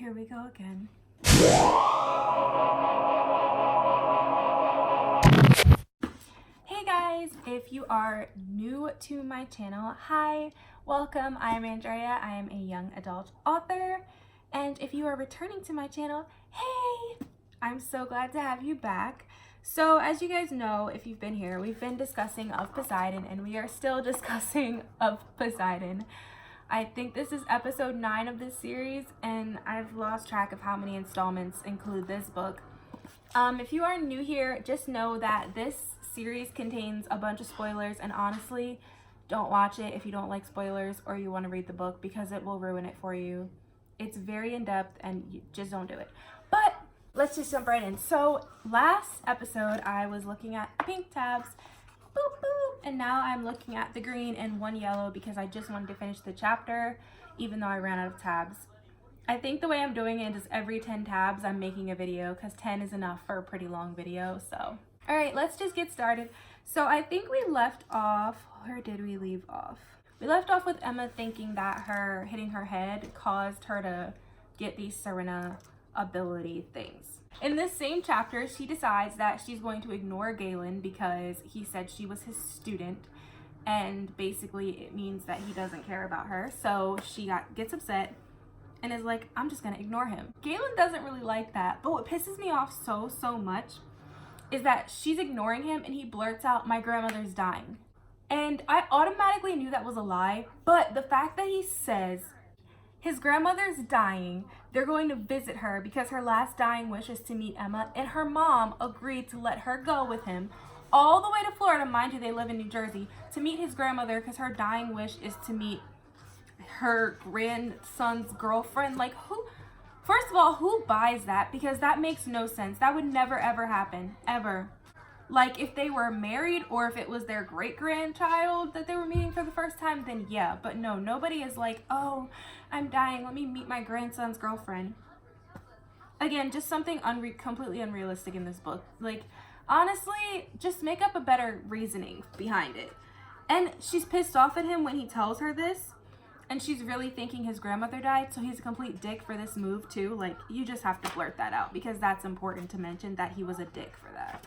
Here we go again. Hey guys, if you are new to my channel, hi, welcome. I am Andrea. I am a young adult author. And if you are returning to my channel, hey, I'm so glad to have you back. So as you guys know, if you've been here, we've been discussing of Poseidon, and we are still discussing of Poseidon. I think this is episode 9 of this series, and I've lost track of how many installments include this book. If you are new here, just know that this series contains a bunch of spoilers, and honestly, don't watch it if you don't like spoilers or you want to read the book, because it will ruin it for you. It's very in-depth, and you just don't do it. But let's just jump right in. So last episode, I was looking at pink tabs, boop, boop, and now I'm looking at the green and one yellow because I just wanted to finish the chapter, even though I ran out of tabs. I think the way I'm doing it is every 10 tabs I'm making a video, because 10 is enough for a pretty long video. So all right, let's just get started. So I think we left off, where did we leave off? We left off with Emma thinking that her hitting her head caused her to get these Serena ability things. In this same chapter, she decides that she's going to ignore Galen because he said she was his student, and basically it means that he doesn't care about her. So she gets upset and is like, I'm just gonna ignore him. Galen doesn't really like that, but what pisses me off so much is that she's ignoring him and he blurts out, my grandmother's dying. And I automatically knew that was a lie, but the fact that he says his grandmother's dying, they're going to visit her because her last dying wish is to meet Emma, and her mom agreed to let her go with him all the way to Florida, mind you, they live in New Jersey, to meet his grandmother because her dying wish is to meet her grandson's girlfriend. Like, who, first of all, who buys that? Because that makes no sense. That would never ever happen, ever. Like, if they were married or if it was their great-grandchild that they were meeting for the first time, then yeah. But no, nobody is like, oh, I'm dying, let me meet my grandson's girlfriend. Again, just something completely unrealistic in this book. Like, honestly, just make up a better reasoning behind it. And she's pissed off at him when he tells her this, and she's really thinking his grandmother died, so he's a complete dick for this move too. Like, you just have to blurt that out because that's important to mention, that he was a dick for that.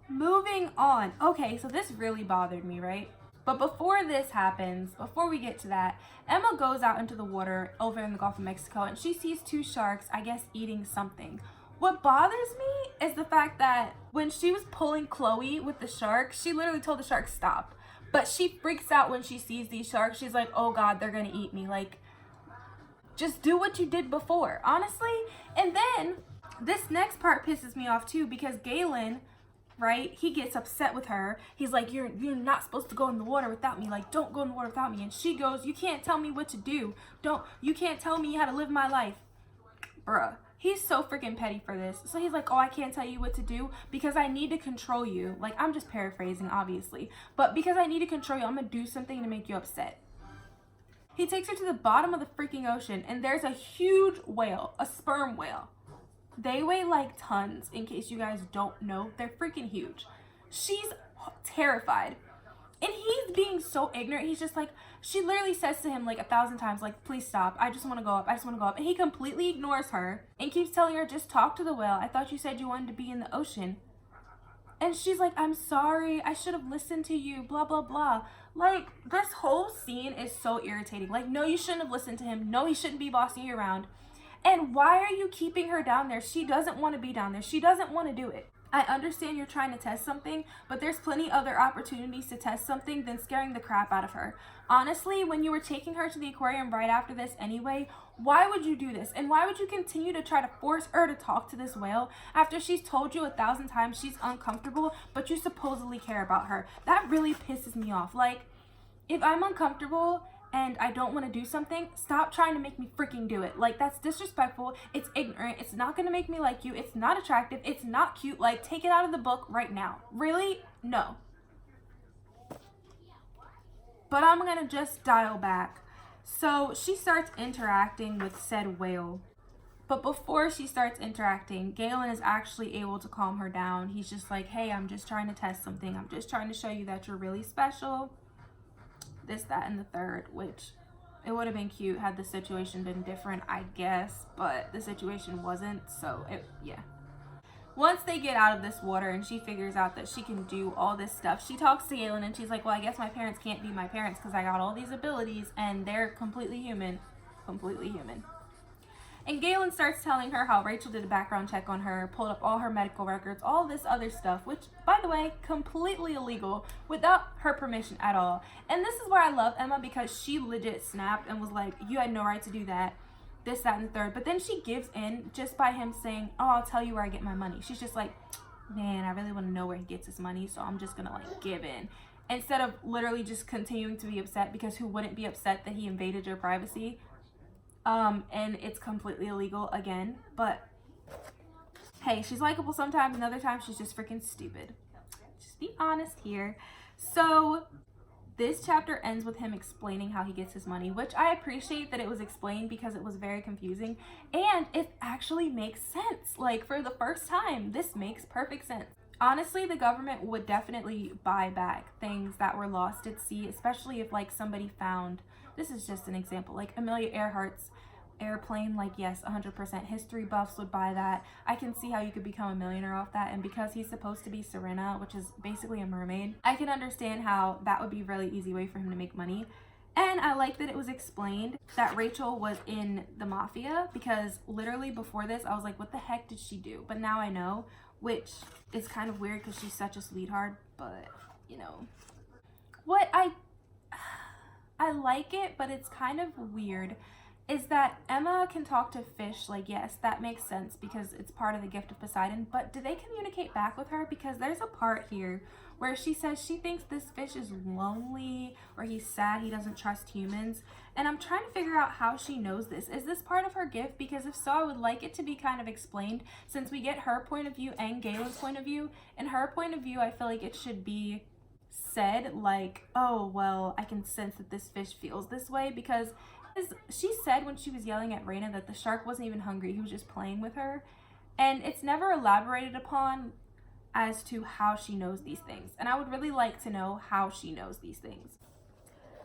Moving on. Okay, so this really bothered me, right? But before this happens, before we get to that, Emma goes out into the water over in the Gulf of Mexico, and she sees 2 sharks, I guess, eating something. What bothers me is the fact that when she was pulling Chloe with the shark, she literally told the shark stop. But she freaks out when she sees these sharks. She's like, oh God, they're gonna eat me. Like, just do what you did before, honestly. And then this next part pisses me off too, because Galen, right, he gets upset with her. He's like, you're not supposed to go in the water without me. Like, don't go in the water without me. And she goes, you can't tell me what to do. You can't tell me how to live my life. Bruh, he's so freaking petty for this. So he's like, oh, I can't tell you what to do because I need to control you. Like, I'm just paraphrasing, obviously. But because I need to control you, I'm gonna do something to make you upset. He takes her to the bottom of the freaking ocean, and there's a huge whale, a sperm whale. They weigh like tons, in case you guys don't know. They're freaking huge. She's terrified. And he's being so ignorant. He's just like, she literally says to him like 1,000 times, like, please stop. I just want to go up. I just want to go up. And he completely ignores her and keeps telling her, just talk to the whale. I thought you said you wanted to be in the ocean. And she's like, I'm sorry. I should have listened to you, blah, blah, blah. Like, this whole scene is so irritating. Like, no, you shouldn't have listened to him. No, he shouldn't be bossing you around. And why are you keeping her down there? She doesn't want to be down there. She doesn't want to do it. I understand you're trying to test something, but there's plenty other opportunities to test something than scaring the crap out of her. Honestly, when you were taking her to the aquarium right after this anyway, why would you do this? And why would you continue to try to force her to talk to this whale after she's told you 1,000 times she's uncomfortable, but you supposedly care about her? That really pisses me off. Like, if I'm uncomfortable and I don't want to do something, stop trying to make me freaking do it. Like, that's disrespectful. It's ignorant. It's not going to make me like you. It's not attractive. It's not cute. Like, take it out of the book right now. Really? No. But I'm going to just dial back. So she starts interacting with said whale. But before she starts interacting, Galen is actually able to calm her down. He's just like, hey, I'm just trying to test something. I'm just trying to show you that you're really special. This, that, and the third, which It would have been cute had the situation been different, I guess, but the situation wasn't, so yeah. Once they get out of this water and she figures out that she can do all this stuff, she talks to Galen and she's like, well, I guess my parents can't be my parents because I got all these abilities and they're completely human. Completely human. And Galen starts telling her how Rachel did a background check on her, pulled up all her medical records, all this other stuff, which, by the way, completely illegal without her permission at all. And this is where I love Emma, because she legit snapped and was like, you had no right to do that. This, that, and the third. But then she gives in just by him saying, oh, I'll tell you where I get my money. She's just like, man, I really want to know where he gets his money, so I'm just gonna like give in. Instead of literally just continuing to be upset, because who wouldn't be upset that he invaded your privacy? And it's completely illegal again. But hey, she's likable sometimes, and other times she's just freaking stupid. Just be honest here. So this chapter ends with him explaining how he gets his money, which I appreciate that it was explained because it was very confusing and it actually makes sense. Like, for the first time, this makes perfect sense. Honestly, the government would definitely buy back things that were lost at sea, especially if like somebody found, this is just an example, like Amelia Earhart's airplane. Like, yes, 100% history buffs would buy that. I can see how you could become a millionaire off that, and because he's supposed to be Serena, which is basically a mermaid, I can understand how that would be a really easy way for him to make money. And I like that it was explained that Rachel was in the mafia, because literally before this I was like, what the heck did she do? But now I know, which is kind of weird because she's such a sweetheart. But you know what, I like it, but it's kind of weird is that Emma can talk to fish. Like, yes, that makes sense because it's part of the gift of Poseidon, but do they communicate back with her? Because there's a part here where she says she thinks this fish is lonely, or he's sad, he doesn't trust humans, and I'm trying to figure out how she knows this. Is this part of her gift? Because if so, I would like it to be kind of explained, since we get her point of view and Galen's point of view. In her point of view, I feel like it should be said like, oh, well, I can sense that this fish feels this way, because she said when she was yelling at Raina that the shark wasn't even hungry, he was just playing with her. And it's never elaborated upon as to how she knows these things. And I would really like to know how she knows these things.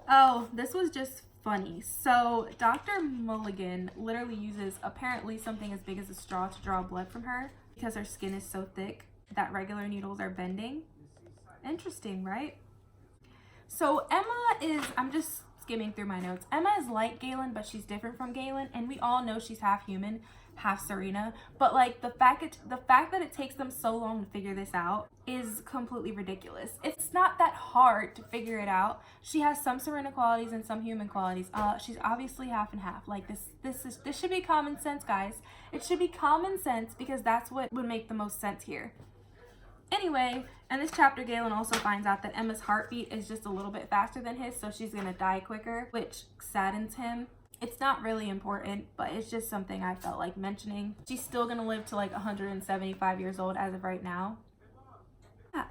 Oh, this was just funny. So Dr. Mulligan literally uses apparently something as big as a straw to draw blood from her because her skin is so thick that regular needles are bending. Interesting, right? So Emma is, I'm just skimming through my notes. Emma is like Galen, but she's different from Galen, and we all know she's half human, half Serena. But like the fact that it takes them so long to figure this out is completely ridiculous. It's not that hard to figure it out. She has some Serena qualities and some human qualities. She's obviously half and half. Like this should be common sense, guys. It should be common sense, because that's what would make the most sense here. Anyway, in this chapter, Galen also finds out that Emma's heartbeat is just a little bit faster than his, so she's gonna die quicker, which saddens him. It's not really important, but it's just something I felt like mentioning. She's still gonna live to like 175 years old as of right now.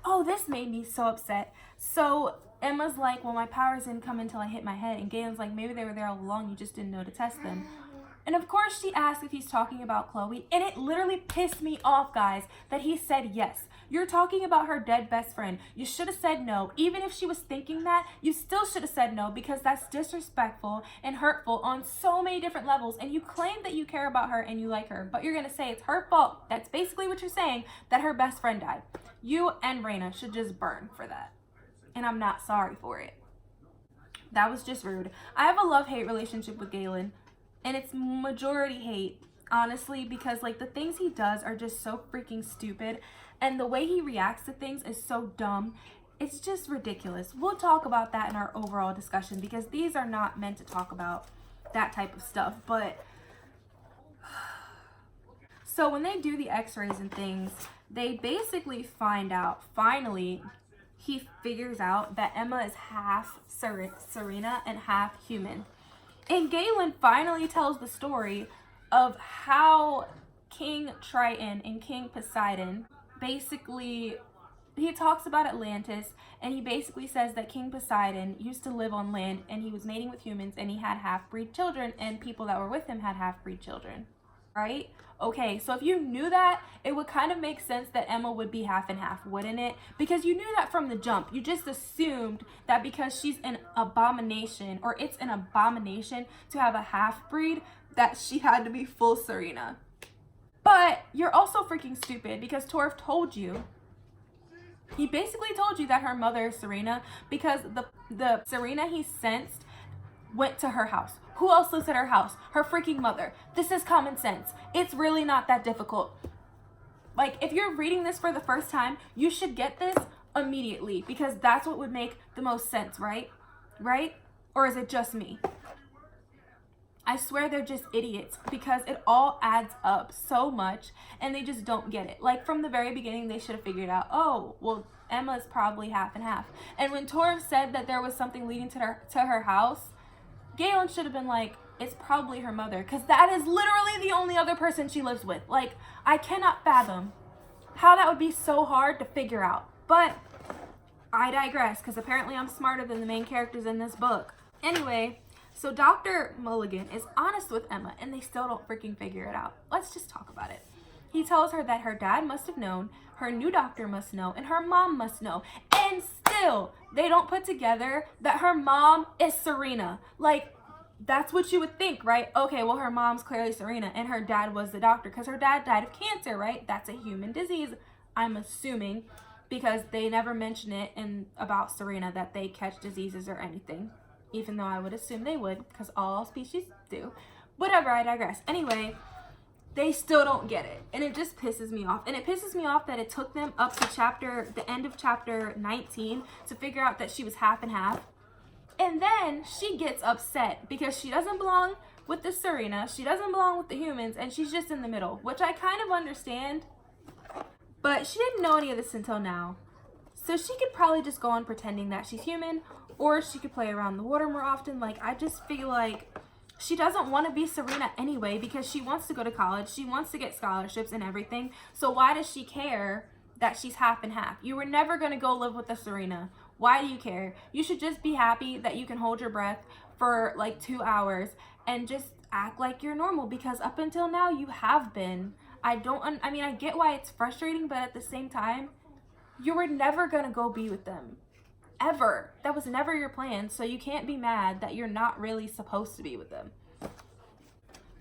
Oh, this made me so upset. So Emma's like, well, my powers didn't come until I hit my head, and Galen's like, maybe they were there all along, you just didn't know to test them. And of course she asked if he's talking about Chloe, and it literally pissed me off, guys, that he said yes. You're talking about her dead best friend. You should have said no. Even if she was thinking that, you still should have said no, because that's disrespectful and hurtful on so many different levels. And you claim that you care about her and you like her, but you're gonna say it's her fault. That's basically what you're saying, that her best friend died. You and Raina should just burn for that. And I'm not sorry for it. That was just rude. I have a love-hate relationship with Galen, and it's majority hate, honestly, because like the things he does are just so freaking stupid, and the way he reacts to things is so dumb. It's just ridiculous. We'll talk about that in our overall discussion, because these are not meant to talk about that type of stuff. But so when they do the x-rays and things, they basically find out, finally he figures out that Emma is half Serena and half human. And Galen finally tells the story of how King Triton and King Poseidon basically, he talks about Atlantis, and he basically says that King Poseidon used to live on land, and he was mating with humans, and he had half-breed children, and people that were with him had half-breed children. right? Okay, so if you knew that, it would kind of make sense that Emma would be half and half, wouldn't it? Because you knew that from the jump. You just assumed that because she's an abomination, or it's an abomination to have a half-breed, that she had to be full Serena. But you're also freaking stupid because Torf told you. He basically told you that her mother is Serena because the Serena he sensed went to her house. Who else lives at her house? Her freaking mother. This is common sense. It's really not that difficult. Like, if you're reading this for the first time, you should get this immediately because that's what would make the most sense, right? Right? Or is it just me? I swear they're just idiots because it all adds up so much and they just don't get it. Like, from the very beginning, they should have figured out, oh, well, Emma's probably half and half. And when Torv said that there was something leading to her house, Galen should have been like, it's probably her mother, because that is literally the only other person she lives with. Like, I cannot fathom how that would be so hard to figure out. But I digress, because apparently I'm smarter than the main characters in this book. Anyway, so Dr. Mulligan is honest with Emma, and they still don't freaking figure it out. Let's just talk about it. He tells her that her dad must have known, her new doctor must know, and her mom must know. And still, they don't put together that her mom is Serena. Like, that's what you would think, right? Okay, well, her mom's clearly Serena, and her dad was the doctor, because her dad died of cancer, right? That's a human disease, I'm assuming, because they never mention it about Serena that they catch diseases or anything, even though I would assume they would, because all species do. Whatever, I digress. Anyway, they still don't get it, and it just pisses me off. And it pisses me off that it took them up to the end of chapter 19 to figure out that she was half and half. And then she gets upset because she doesn't belong with the Serena, she doesn't belong with the humans, and she's just in the middle, which I kind of understand. But she didn't know any of this until now. So she could probably just go on pretending that she's human, or she could play around the water more often. Like, I just feel like she doesn't want to be Serena anyway because she wants to go to college. She wants to get scholarships and everything. So why does she care that she's half and half? You were never going to go live with the Serena. Why do you care? You should just be happy that you can hold your breath for like 2 hours and just act like you're normal, because up until now you have been. I mean, I get why it's frustrating, but at the same time, you were never going to go be with them. Ever. That was never your plan, so you can't be mad that you're not really supposed to be with them.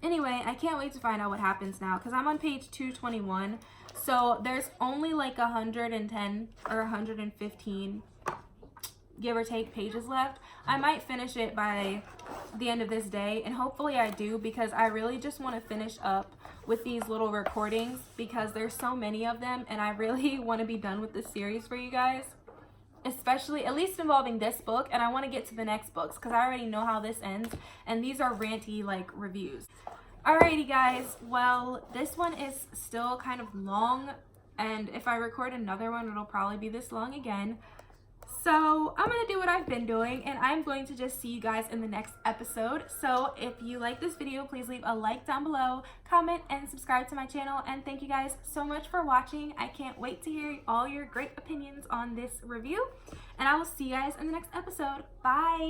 Anyway, I can't wait to find out what happens now, because I'm on page 221, so there's only like 110 or 115, give or take, pages left. I might finish it by the end of this day, and hopefully I do, because I really just want to finish up with these little recordings, because there's so many of them, and I really want to be done with this series for you guys. Especially, at least involving this book, and I want to get to the next books because I already know how this ends, and these are ranty like reviews. Alrighty guys, well, this one is still kind of long, and if I record another one, it'll probably be this long again. So I'm going to do what I've been doing, and I'm going to just see you guys in the next episode. So if you like this video, please leave a like down below, comment, and subscribe to my channel. And thank you guys so much for watching. I can't wait to hear all your great opinions on this review. And I will see you guys in the next episode. Bye!